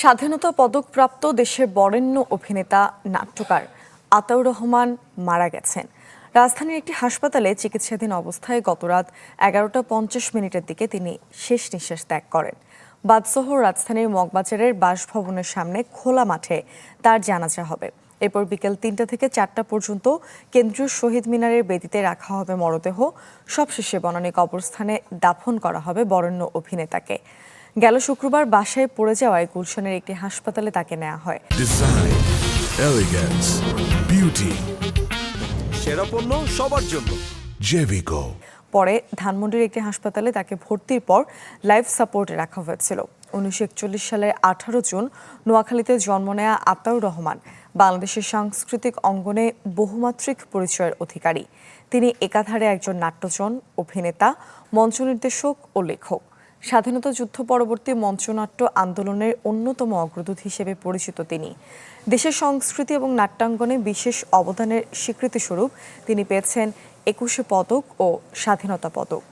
স্বাধীনতা পদকপ্রাপ্ত দেশের বরেণ্য অভিনেতা নাট্যকার আতাউর রহমান মারা গেছেন। রাজধানীর একটি হাসপাতালে চিকিৎসাধীন অবস্থায় গতরাত 11টা 50 মিনিটের দিকে তিনি শেষ নিঃশ্বাস ত্যাগ করেন। বাদসহ রাজধানীর মগবাজারের বাসভবনের সামনে খোলা মাঠে তার জানাজা হবে। এরপর বিকেল 3টা থেকে 4টা পর্যন্ত কেন্দ্রীয় শহীদ মিনারের বেদিতে রাখা হবে মরদেহ। সবশেষে বনানী কবরস্থানে দাফন করা হবে বরেণ্য অভিনেতাকে। গেল শুক্রবার বাসায় পড়ে যাওয়ায় গুলশানের একটি হাসপাতালে তাকে নেওয়া হয়। ডিজাইন, এলিগেন্স, বিউটি, সেরা পণ্য সবার জন্য জেভিকো। পরে ধানমন্ডির একটি হাসপাতালে তাকে ভর্তির পর লাইফ সাপোর্টে রাখা হয়েছিল। 1941 সালের 18 জুন নোয়াখালীতে জন্ম নেয়া আতাউর রহমান বাংলাদেশের সাংস্কৃতিক অঙ্গনে বহুমাত্রিক পরিচয়ের অধিকারী। তিনি একাধারে একজন নাট্যজন, অভিনেতা, মঞ্চ নির্দেশক ও লেখক। স্বাধীনতা যুদ্ধ পরবর্তী মঞ্চনাট্য আন্দোলনের অন্যতম অগ্রদূত হিসেবে পরিচিত তিনি। দেশের সংস্কৃতি এবং নাট্যাঙ্গনে বিশেষ অবদানের স্বীকৃতিস্বরূপ তিনি পেয়েছেন 21 পদক ও স্বাধীনতা পদক।